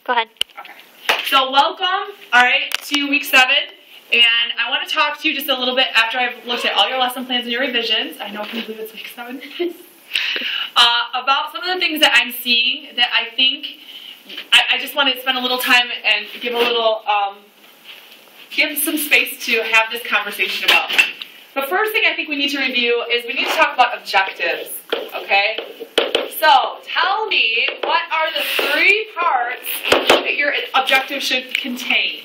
Go ahead. Okay. So welcome, all right, to week 7. And I want to talk to you just a little bit after I've looked at all your lesson plans and your revisions. I know, can you believe it's week 7? About some of the things that I'm seeing that I think I just want to spend a little time and give a little, give some space to have this conversation about. The first thing I think we need to review is we need to talk about objectives, okay? So, tell me, what are the 3 parts that your objective should contain?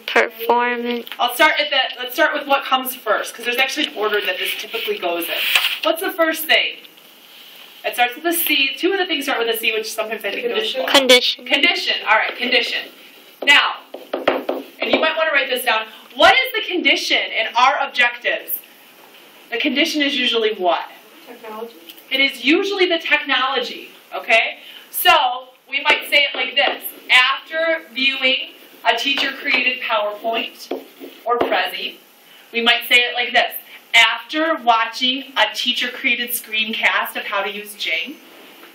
Performance. Let's start with what comes first, because there's actually an order that this typically goes in. What's the first thing? It starts with a C. 2 of the things start with a C, which sometimes I think goes for. Condition. Condition. All right, condition. Now, and you might want to write this down. What is the condition in our objectives? The condition is usually what? Technology. It is usually the technology, okay? So, we might say it like this. After viewing a teacher-created PowerPoint or Prezi, we might say it like this. After watching a teacher-created screencast of how to use Jing,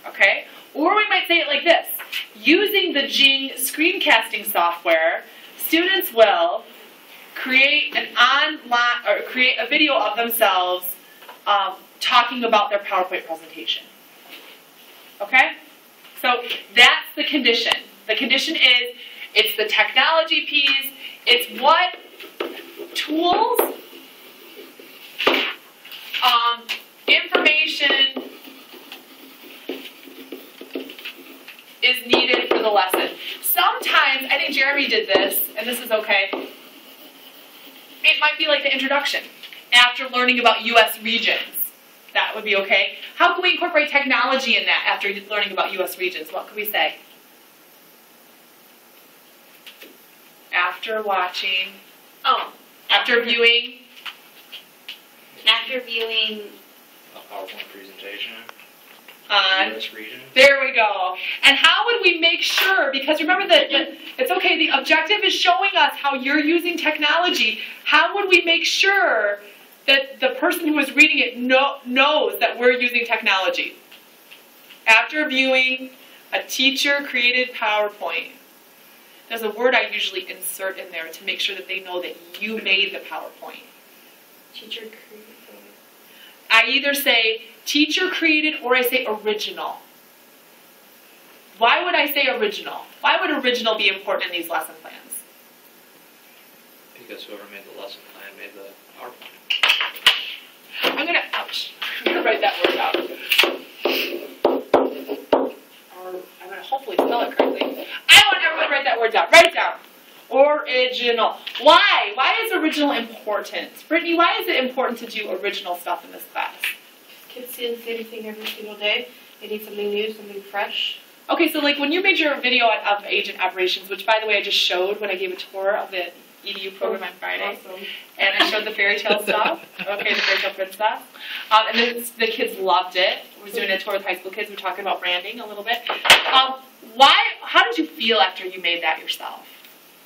okay? Or we might say it like this. Using the Jing screencasting software, students will create create a video of themselves talking about their PowerPoint presentation. Okay? So that's the condition. The condition is, it's the technology piece, it's what tools, information is needed for the lesson. Sometimes, I think Jeremy did this, and this is okay, it might be like the introduction. After learning about U.S. regions, that would be okay. How can we incorporate technology in that after learning about U.S. regions? What could we say? After watching, after viewing a PowerPoint presentation on U.S. region. There we go. And how would we make sure, because remember that it's okay, the objective is showing us how you're using technology. How would we make sure that the person who is reading it knows that we're using technology? After viewing a teacher-created PowerPoint. There's a word I usually insert in there to make sure that they know that you made the PowerPoint. Teacher-created. I either say teacher-created or I say original. Why would I say original? Why would original be important in these lesson plans? Because whoever made the lesson plan made the PowerPoint. I'm gonna write that word out. Or I'm gonna hopefully spell it correctly. I want everyone to write that word down. Write it down. Original. Why? Why is original important? Brittany, why is it important to do original stuff in this class? Kids see the same thing every single day. They need something new, something fresh. Okay, so like when you made your video of agent operations, which by the way I just showed when I gave a tour of the EDU program on Friday, Awesome. and I showed the fairy tale stuff, okay, the fairy tale princess, and then the kids loved it. We were doing a tour with high school kids. We were talking about branding a little bit. How did you feel after you made that yourself?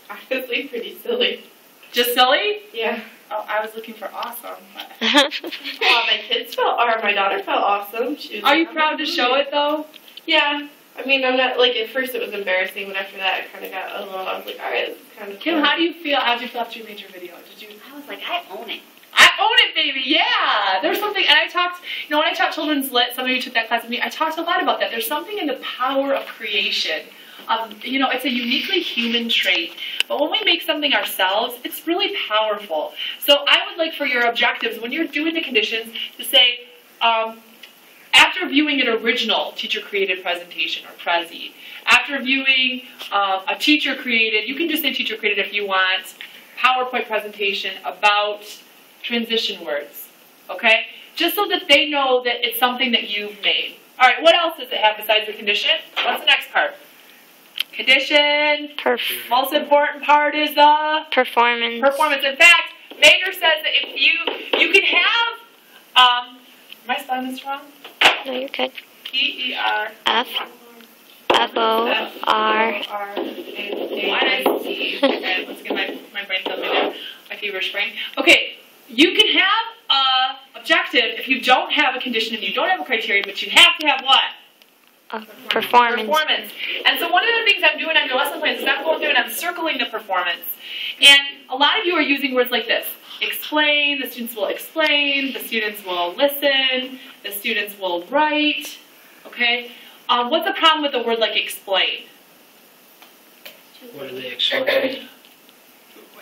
Honestly, pretty silly. Just silly? Yeah. Oh, I was looking for awesome. My daughter felt awesome. Are you proud to show it though? Yeah. I mean, I'm not, like, at first it was embarrassing, but after that I kind of got a little, I was like, alright, this is kind of Kim, fun. how do you feel? How did you feel after you made your video? I was like, I own it. I own it, baby, yeah! There's something, and I talked, when I taught Children's Lit, some of you took that class with me, I talked a lot about that. There's something in the power of creation. It's a uniquely human trait, but when we make something ourselves, it's really powerful. So I would like for your objectives, when you're doing the conditions, to say, after viewing an original teacher-created presentation or Prezi, after viewing a teacher-created, you can just say teacher-created if you want, PowerPoint presentation about transition words, okay? Just so that they know that it's something that you've made. All right, what else does it have besides the condition? What's the next part? Condition. Most important part is the Performance. Performance. In fact, Maynard says that if you can have, am I spelling this wrong? No, you're good. P-E-R. F-O-R. Y-I-C. Okay, once again, my brain's telling me that. My feverish brain. Okay, you can have an objective if you don't have a condition and you don't have a criteria, but you have to have what? Performance. Performance. And so one of the things I'm doing on your lesson plans is I'm going through and I'm circling the performance. And a lot of you are using words like this. Explain, the students will explain, the students will listen, the students will write. Okay? What's the problem with the word like explain? What do they explain?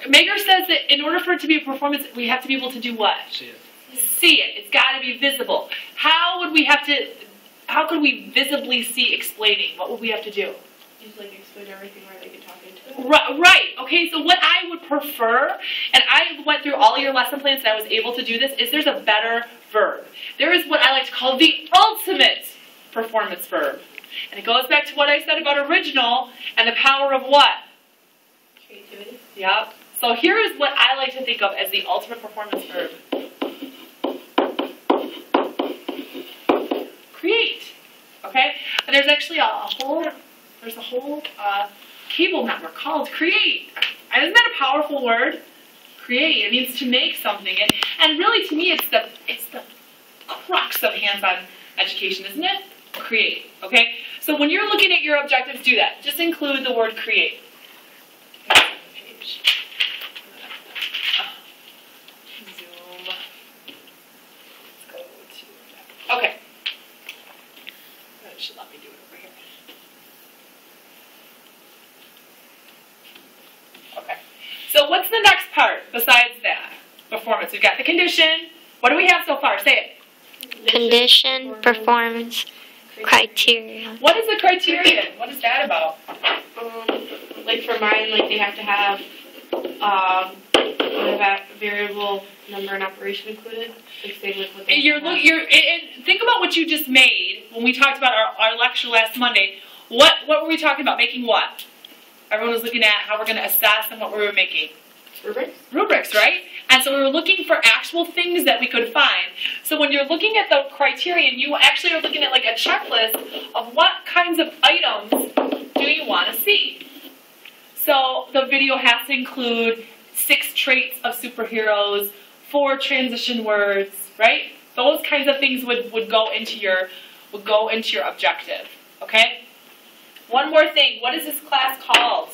Mager says that in order for it to be a performance, we have to be able to do what? See it. See it. It's got to be visible. How could we visibly see explaining? What would we have to do? Just like explain everything where they can talk into it. Right. Okay, so what I would prefer, and I went through all of your lesson plans and I was able to do this, is there's a better verb. There is what I like to call the ultimate performance verb. And it goes back to what I said about original and the power of what? Creativity. Yep. So here is what I like to think of as the ultimate performance verb. Create. Okay? And there's actually a whole cable network called Create. Isn't that a powerful word? Create. It means to make something. And really, to me, it's the crux of hands-on education, isn't it? Create. Okay? So when you're looking at your objectives, do that. Just include the word create. Zoom. Let's go to... Okay. It should let me do it over here. Okay. So what's the next part besides that? Performance. We've got the condition. What do we have so far? Say it. Condition, performance, criteria. What is the criterion? What is that about? Like for mine, like they have to have that variable number and operation included. Like same with what they and think about what you just made when we talked about our lecture last Monday. What were we talking about? Making what? Everyone was looking at how we're going to assess and what we were making. rubrics. Rubrics, right? And so we were looking for actual things that we could find. So when you're looking at the criterion, you actually are looking at like a checklist of what kinds of items do you want to see. So the video has to include 6 traits of superheroes, 4 transition words, right? Those kinds of things would go into your objective. Okay? One more thing. What is this class called?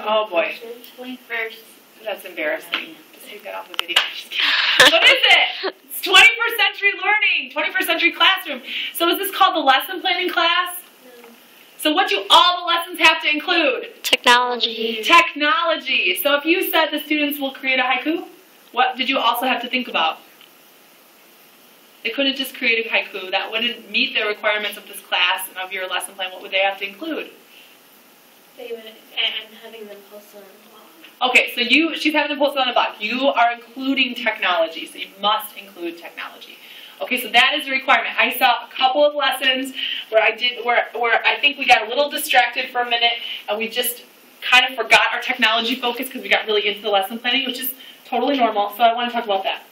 Oh boy. 21st. That's embarrassing. Just take that off the video. What is it? It's 21st century learning, 21st century classroom. So is this called the lesson planning class? No. So what do all the lessons have to include? Technology. Technology. So if you said the students will create a haiku, what did you also have to think about? They couldn't just create a haiku. That wouldn't meet the requirements of this class and of your lesson plan. What would they have to include? They would, and having them posted on the blog. Okay, so she's having them posted on the blog. You are including technology, so you must include technology. Okay, so that is a requirement. I saw a couple of lessons where I think we got a little distracted for a minute and we just kind of forgot our technology focus because we got really into the lesson planning, which is totally normal. So I want to talk about that.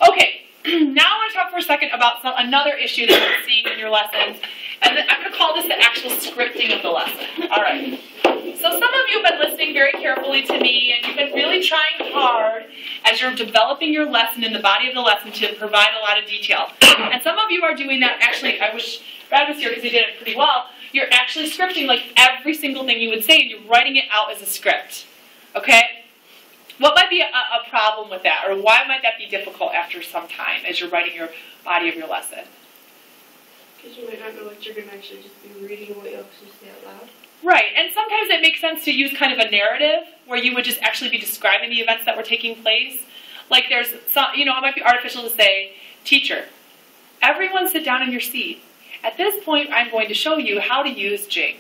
Okay, now I want to talk for a second about another issue that we're seeing in your lessons. And I'm going to call this the actual scripting of the lesson. All right. So some of you have been listening very carefully to me, and you've been really trying hard as you're developing your lesson in the body of the lesson to provide a lot of detail. And some of you are doing that. Actually, I wish Brad was here because he did it pretty well. You're actually scripting like every single thing you would say, and you're writing it out as a script. Okay? What might be a problem with that, or why might that be difficult after some time as you're writing your body of your lesson? Because you might not know what you're going to actually just be reading what you actually say out loud. Right, and sometimes it makes sense to use kind of a narrative where you would just actually be describing the events that were taking place. Like there's some, it might be artificial to say, teacher, everyone sit down in your seat. At this point, I'm going to show you how to use Jing.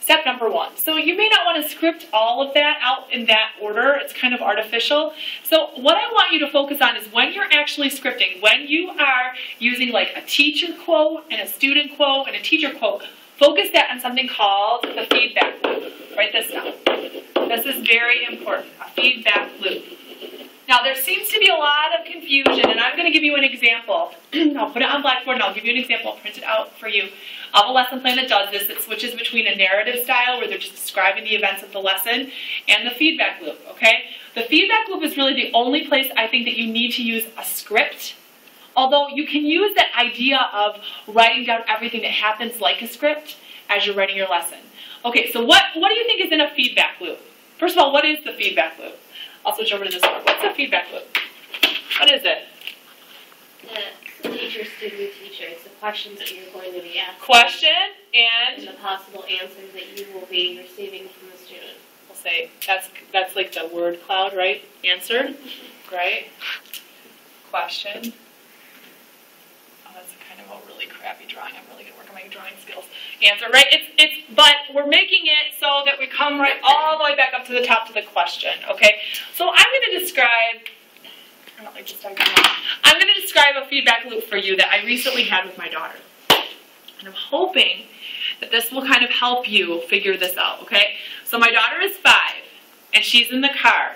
Step number 1. So you may not want to script all of that out in that order. It's kind of artificial. So what I want you to focus on is when you're actually scripting, when you are using like a teacher quote and a student quote and a teacher quote, focus that on something called the feedback loop. Write this down. This is very important, a feedback loop. Now there seems to be a lot of confusion, and I'm going to give you an example. I'll put it on Blackboard and I'll give you an example, print it out for you, of a lesson plan that does this. It switches between a narrative style where they're just describing the events of the lesson and the feedback loop, okay? The feedback loop is really the only place I think that you need to use a script, Although you can use that idea of writing down everything that happens like a script as you're writing your lesson. Okay, so what do you think is in a feedback loop? First of all, what is the feedback loop? I'll switch over to this one. What's a feedback loop? What is it? The teacher, student, teacher. It's the questions that you're going to be asked. Question And and the possible answers that you will be receiving from the student. we'll say that's like the word cloud, right? Answer, right? Question. Oh, that's kind of a really crappy drawing. I'm really gonna work on my drawing skills. Answer, right? But we're making it so that we come right all the way back up to the top to the question. Okay. So I'm gonna describe. I don't like this diagram. I'm going to describe a feedback loop for you that I recently had with my daughter. And I'm hoping that this will kind of help you figure this out, okay? So my daughter is 5, and she's in the car.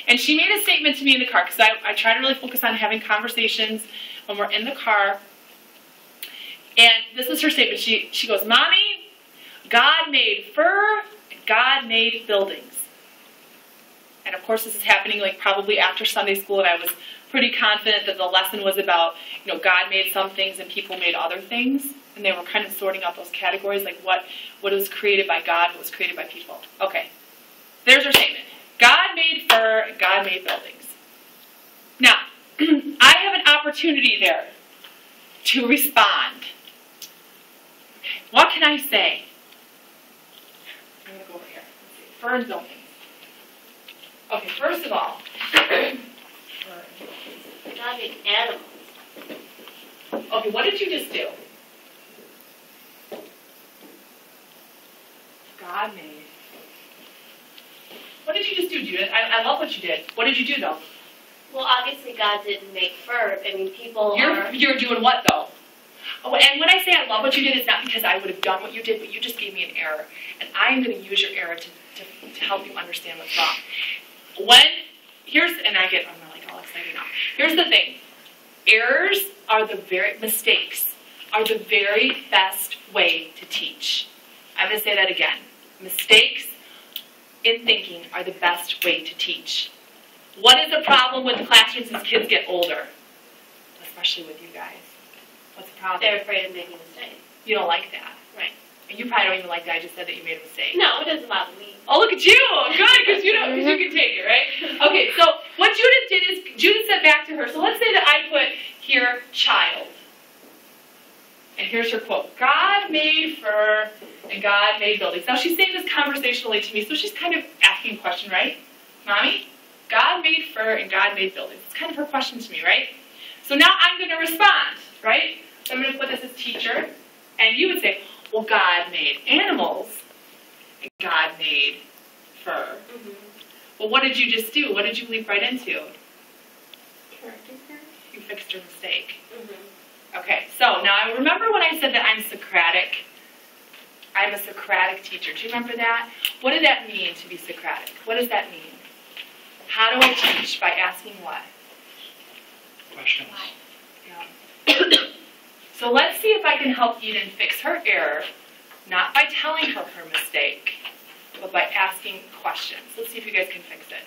And she made a statement to me in the car, because I try to really focus on having conversations when we're in the car. And this is her statement. She goes, "Mommy, God made fur, and God made buildings." And of course, this is happening like probably after Sunday school, and I was pretty confident that the lesson was about, God made some things and people made other things, and they were kind of sorting out those categories, like what was created by God, what was created by people. Okay, there's her statement. God made fur, and God made buildings. Now, I have an opportunity there to respond. Okay, what can I say? I'm going to go over here. Let's see. Fur and buildings. Okay, first of all, God made animals. okay, what did you just do? God made. What did you just do, Judith? I love what you did. What did you do, though? Well, obviously God didn't make fur. I mean, people You're doing what, though? Oh, and when I say I love what you did, it's not because I would have done what you did, but you just gave me an error. And I'm going to use your error to help you understand what's wrong. I'm like all excited now. Here's the thing. Mistakes are the very best way to teach. I'm going to say that again. Mistakes in thinking are the best way to teach. What is the problem with classrooms as kids get older? Especially with you guys. What's the problem? They're afraid of making mistakes. You don't like that. Right. And you probably don't even like that I just said that you made a mistake. No, it doesn't bother me. Oh, look at you! Good, because you can take it, right? Okay, so what Judith did is, Judith said back to her, so let's say that I put here, child. And here's her quote. God made fur, and God made buildings. Now, she's saying this conversationally to me, so she's kind of asking a question, right? Mommy, God made fur, and God made buildings. It's kind of her question to me, right? So now I'm going to respond, right? So I'm going to put this as teacher, and you would say, well, God made animals, and God made fur. Mm-hmm. Well, what did you just do? What did you leap right into? Correcting her? You fixed your mistake. Mm-hmm. Okay, so now I remember when I said that I'm Socratic. I'm a Socratic teacher. Do you remember that? What did that mean to be Socratic? What does that mean? How do I teach? By asking what? Questions. Yeah. So let's see if I can help Eden fix her error, not by telling her her mistake, but by asking questions. Let's see if you guys can fix it.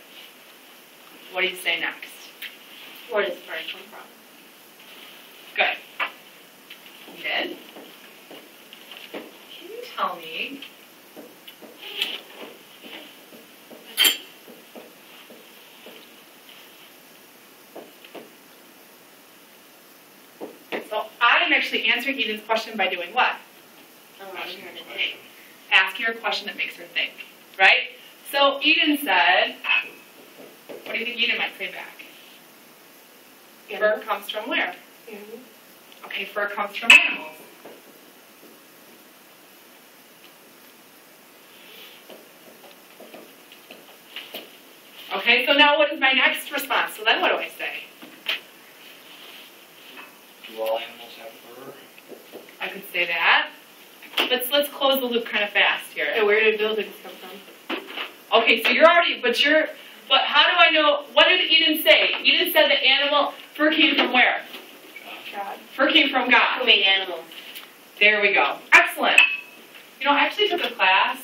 What do you say next? Where does fur come from? Good. Eden, can you tell me so I'm actually answering Eden's question by doing what? Allowing her to think. Asking her a question that makes her think, right? So Eden said, what do you think Eden might say back? Fur comes from where? Mm-hmm. Okay, fur comes from animals. Okay, so now what is my next response? So then what do I say? Do all animals have fur? I could say that. Let's close the loop kind of fast here. And where did buildings come from? Okay, so but how do I know, what did Eden say? Eden said that fur came from where? God. Fur came from God. Who made animals? There we go. Excellent. I actually took a class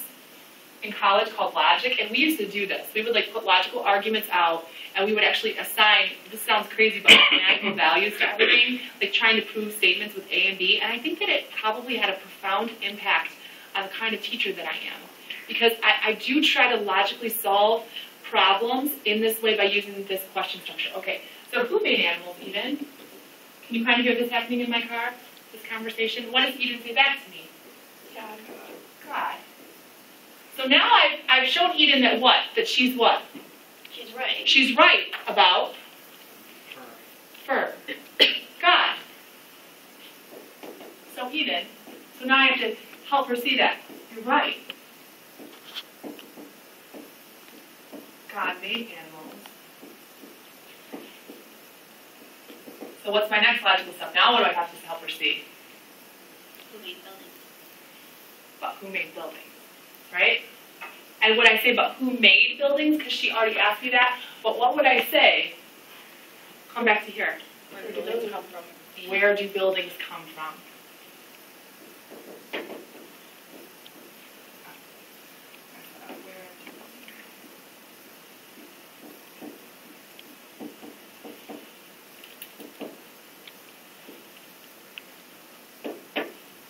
in college called logic, and we used to do this. We would like put logical arguments out, and we would actually assign, this sounds crazy, but mathematical values to everything, like trying to prove statements with A and B, and I think that it probably had a profound impact on the kind of teacher that I am. Because I do try to logically solve problems in this way by using this question structure. Okay, so who made animals, Eden? Can you kind of hear this happening in my car, this conversation? What does Eden say back to me? God. God. So now I've shown Eden that what? That she's what? She's right. She's right about fur. God. So Eden, so now I have to help her see that. You're right. God made animals. So what's my next logical step? Now what do I have to help her see? Who made buildings? About who made buildings, right? And would I say about who made buildings? Because she already asked me that. But what would I say? Come back to here. Where do buildings come from? Where do buildings come from?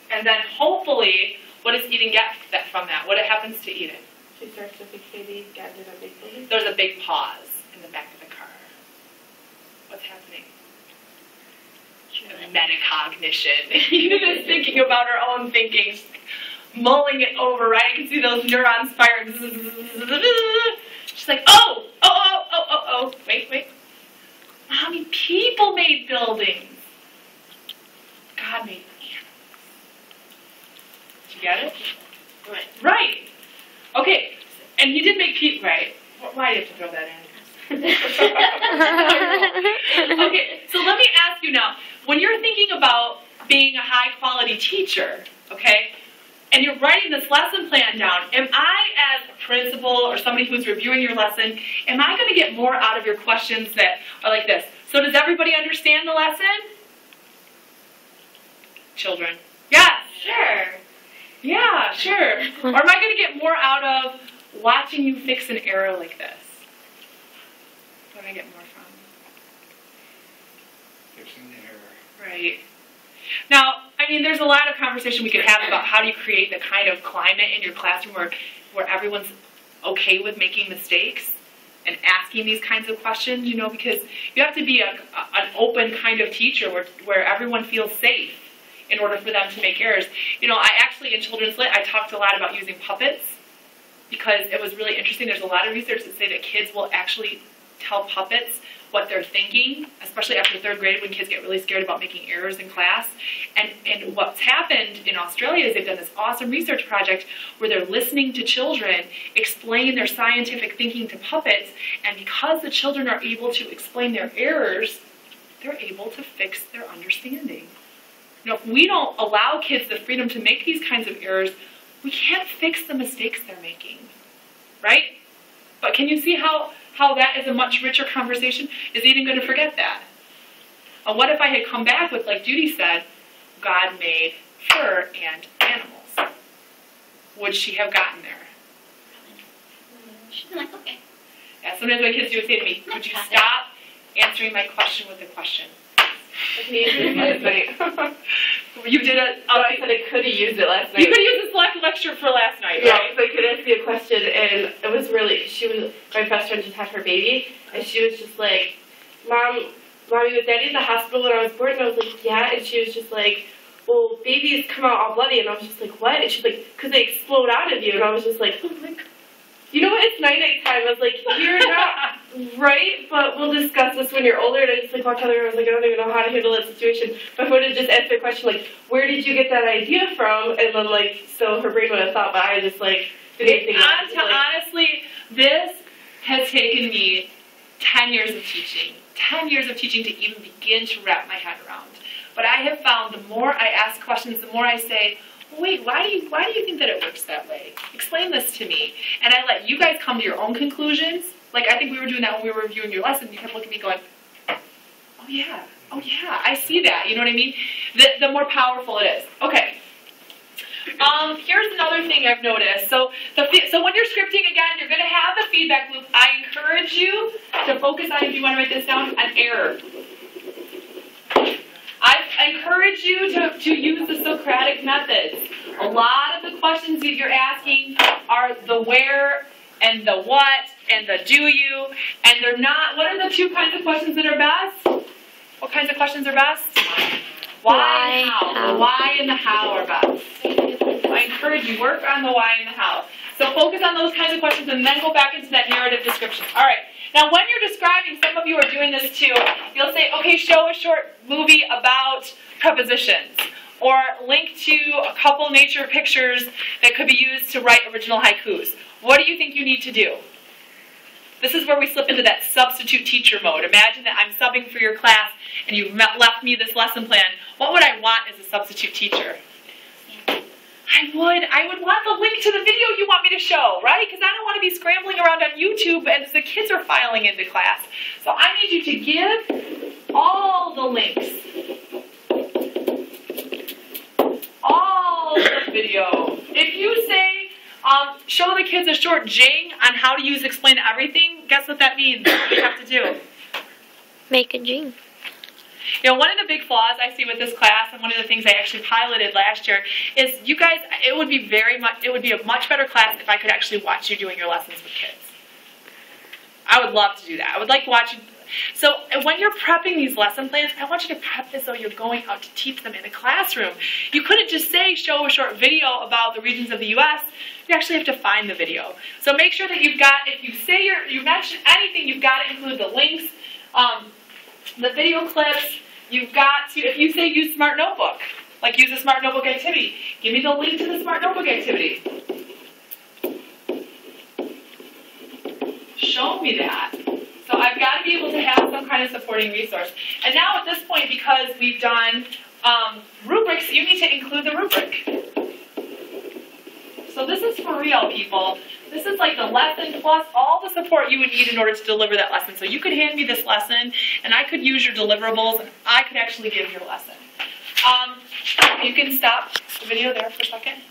And then hopefully, what does Eden get from that? What happens to Eden? She starts with a kitty, God did a big building. There's a big pause in the back of the car. What's happening? Metacognition. Eden is thinking about her own thinking, she's mulling it over, right? You can see those neurons firing. She's like, oh, wait. Mommy, people made buildings. God made animals. Did you get it? Right. Right. Okay. And he did make people, right? Why do you have to throw that in? Okay, so let me ask you now, when you're thinking about being a high quality teacher, okay, and you're writing this lesson plan down, am I, as a principal or somebody who's reviewing your lesson, am I going to get more out of your questions that are like this? So does everybody understand the lesson? Children. Yes. Sure. Yeah, sure. Or am I going to get more out of watching you fix an error like this? What do I get more from? Fixing the error. Right. Now, I mean, there's a lot of conversation we could have about how do you create the kind of climate in your classroom where everyone's okay with making mistakes and asking these kinds of questions, you know, because you have to be an open kind of teacher where everyone feels safe in order for them to make errors. You know, I actually, in Children's Lit, I talked a lot about using puppets because it was really interesting. There's a lot of research that say that kids will actually tell puppets what they're thinking, especially after 3rd grade when kids get really scared about making errors in class. And what's happened in Australia is they've done this awesome research project where they're listening to children explain their scientific thinking to puppets, and because the children are able to explain their errors, they're able to fix their understanding. You know, if we don't allow kids the freedom to make these kinds of errors, we can't fix the mistakes they're making, right? But can you see how that is a much richer conversation? Is Eden going to forget that? And what if I had come back with, like Judy said, God made fur and animals? Would she have gotten there? She'd be like, okay. Yeah, sometimes my kids do say to me, could you stop answering my question with a question? Okay, you did it last night. You did a... I said I could have used it last night. You could use this lecture for last night, Yeah, right? so I could ask you a question, and it was really, my best friend just had her baby, and she was just like, Mommy, was Daddy in the hospital when I was born? And I was like, yeah, and she was just like, well, babies come out all bloody, and I was just like, what? And she's like, because they explode out of you, and I was just like, oh my God. You know what, it's night-night time. I was like, you're not right, but we'll discuss this when you're older. And I just like walked out there and I was like, I don't even know how to handle that situation. My phone had just answered a question like, where did you get that idea from? And then like, so her brain would have thought, but I just like, didn't think about it. Honestly, this has taken me 10 years of teaching. 10 years of teaching to even begin to wrap my head around. But I have found the more I ask questions, the more I say, wait, why do you think that it works that way? Explain this to me. And I let you guys come to your own conclusions. Like, I think we were doing that when we were reviewing your lesson. You kept looking at me going, oh yeah, I see that. You know what I mean? The more powerful it is. Okay. Here's another thing I've noticed. So when you're scripting, again, you're going to have the feedback loop. I encourage you to focus on, if you want to write this down, an error. I encourage you to use the Socratic methods. A lot of the questions that you're asking are the where and the what and the do you, and they're not. What are the two kinds of questions that are best? What kinds of questions are best? Why and how. The why and the how are best. I encourage you, work on the why and the how. So focus on those kinds of questions and then go back into that narrative description. All right. Now when you're describing, some of you are doing this too, you'll say, okay, show a short movie about prepositions. Or link to a couple nature pictures that could be used to write original haikus. What do you think you need to do? This is where we slip into that substitute teacher mode. Imagine that I'm subbing for your class and you've left me this lesson plan. What would I want as a substitute teacher? I would want the link to the video you want me to show, right? Because I don't want to be scrambling around on YouTube as the kids are filing into class. So I need you to give all the links. All the video. If you say, show the kids a short jing on how to use explain everything, guess what that means? What do you have to do? Make a jing. You know, one of the big flaws I see with this class, and one of the things I actually piloted last year, is you guys, it would be a much better class if I could actually watch you doing your lessons with kids. I would love to do that. I would like watching. So when you're prepping these lesson plans, I want you to prep as though you're going out to teach them in a classroom. You couldn't just say, show a short video about the regions of the U.S. You actually have to find the video. So make sure that you've got, if you say you mention anything, you've got to include the links, the video clips. You've got to, if you say use Smart Notebook, like use a Smart Notebook activity, give me the link to the Smart Notebook activity. Show me that. So I've got to be able to have some kind of supporting resource. And now at this point, because we've done rubrics, you need to include the rubric. So this is for real, people. This is like the lesson plus all the support you would need in order to deliver that lesson. So you could hand me this lesson, and I could use your deliverables, and I could actually give your lesson. You can stop the video there for a second.